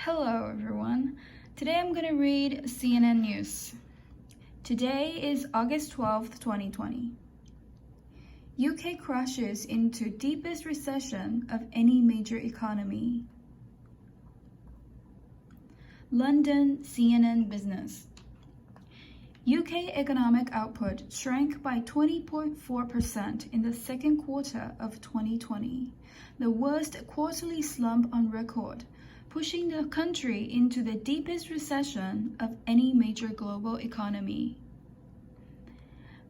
Hello everyone. Today I'm going to read CNN News. Today is August 12th, 2020. UK crashes into deepest recession of any major economy. London CNN Business. UK economic output shrank by 20.4% in the second quarter of 2020, the worst quarterly slump on record, pushing the country into the deepest recession of any major global economy.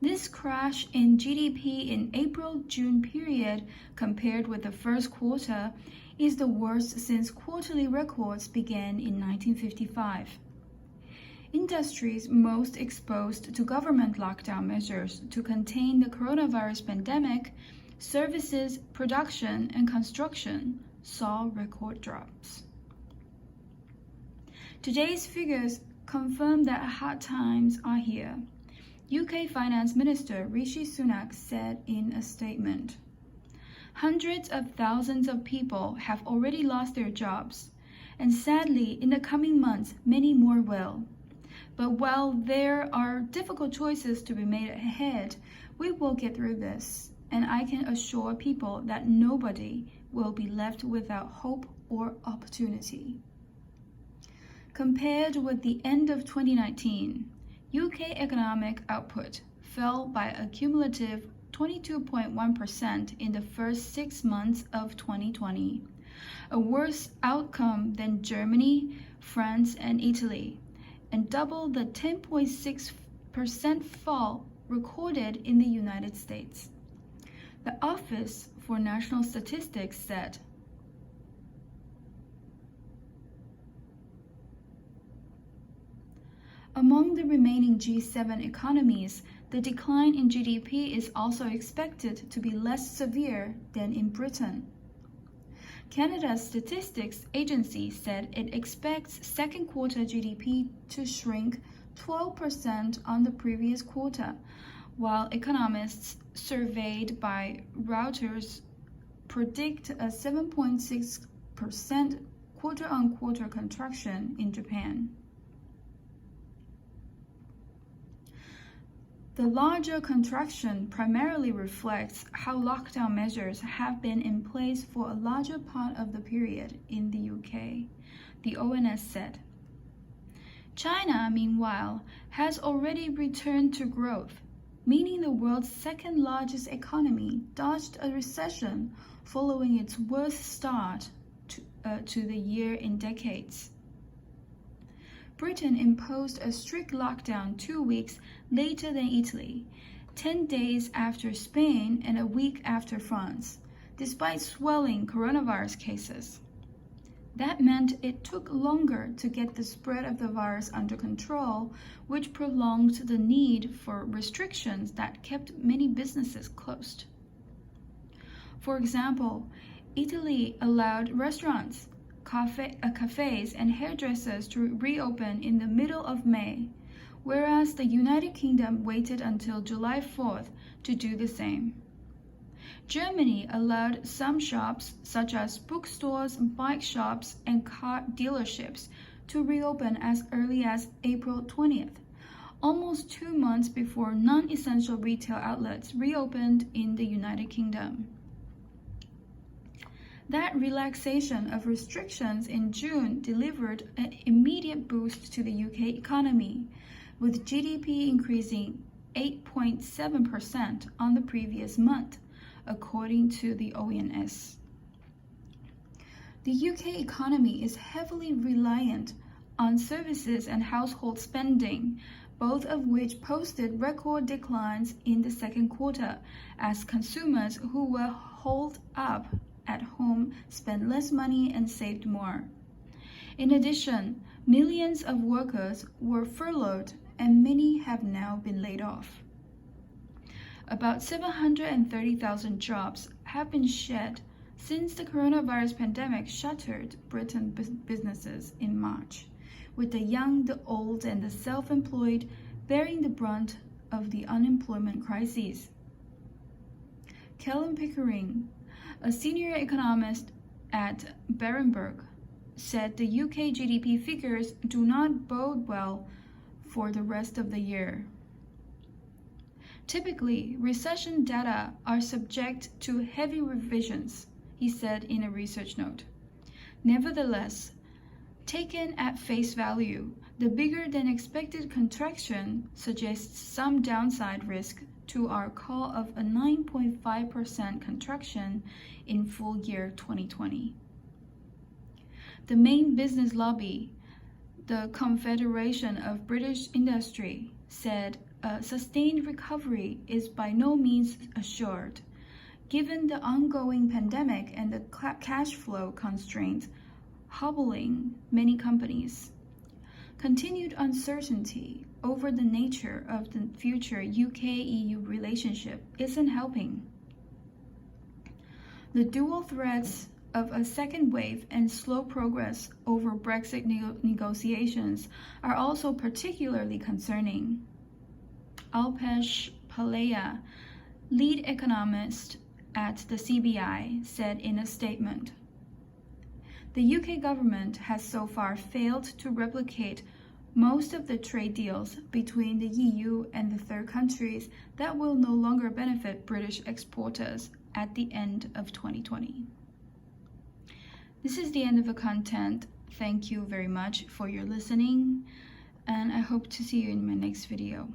This crash in GDP in April-June period compared with the first quarter is the worst since quarterly records began in 1955. Industries most exposed to government lockdown measures to contain the coronavirus pandemic, services, production, and construction, saw record drops. Today's figures confirm that hard times are here, UK Finance Minister Rishi Sunak said in a statement. Hundreds of thousands of people have already lost their jobs, and sadly, in the coming months, many more will. But while there are difficult choices to be made ahead, we will get through this, and I can assure people that nobody will be left without hope or opportunity. Compared with the end of 2019, UK economic output fell by a cumulative 22.1% in the first 6 months of 2020, a worse outcome than Germany, France, and Italy, and double the 10.6% fall recorded in the United States. The Office for National Statistics said, among the remaining G7 economies, the decline in GDP is also expected to be less severe than in Britain. Canada's Statistics Agency said it expects second quarter GDP to shrink 12% on the previous quarter, while economists surveyed by Reuters predict a 7.6% quarter-on-quarter contraction in Japan. The larger contraction primarily reflects how lockdown measures have been in place for a larger part of the period in the UK, the ONS said. China, meanwhile, has already returned to growth, meaning the world's second largest economy dodged a recession following its worst start to the year in decades. Britain imposed a strict lockdown 2 weeks later than Italy, 10 days after Spain and a week after France, despite swelling coronavirus cases. That meant it took longer to get the spread of the virus under control, which prolonged the need for restrictions that kept many businesses closed. For example, Italy allowed restaurants, cafes and hairdressers to reopen in the middle of May, whereas the United Kingdom waited until July 4th to do the same. Germany allowed some shops, such as bookstores, bike shops, and car dealerships, to reopen as early as April 20th, almost 2 months before non-essential retail outlets reopened in the United Kingdom. That relaxation of restrictions in June delivered an immediate boost to the UK economy, with GDP increasing 8.7% on the previous month, according to the ONS. The UK economy is heavily reliant on services and household spending, both of which posted record declines in the second quarter as consumers who were holed up at home spent less money and saved more. In addition, millions of workers were furloughed and many have now been laid off. About 730,000 jobs have been shed since the coronavirus pandemic shattered Britain's businesses in March, with the young, the old, and the self-employed bearing the brunt of the unemployment crisis. Kellen Pickering, a senior economist at Berenberg, said the UK GDP figures do not bode well for the rest of the year. Typically, recession data are subject to heavy revisions, he said in a research note. Nevertheless, taken at face value, the bigger than expected contraction suggests some downside risk to our call of a 9.5% contraction in full year 2020. The main business lobby, the Confederation of British Industry, said a sustained recovery is by no means assured, given the ongoing pandemic and the cash flow constraints hobbling many companies. Continued uncertainty over the nature of the future UK-EU relationship isn't helping. The dual threats of a second wave and slow progress over Brexit negotiations are also particularly concerning. Alpesh Palaya, lead economist at the CBI, said in a statement. The UK government has so far failed to replicate most of the trade deals between the EU and the third countries that will no longer benefit British exporters at the end of 2020. This is the end of the content. Thank you very much for your listening, and I hope to see you in my next video.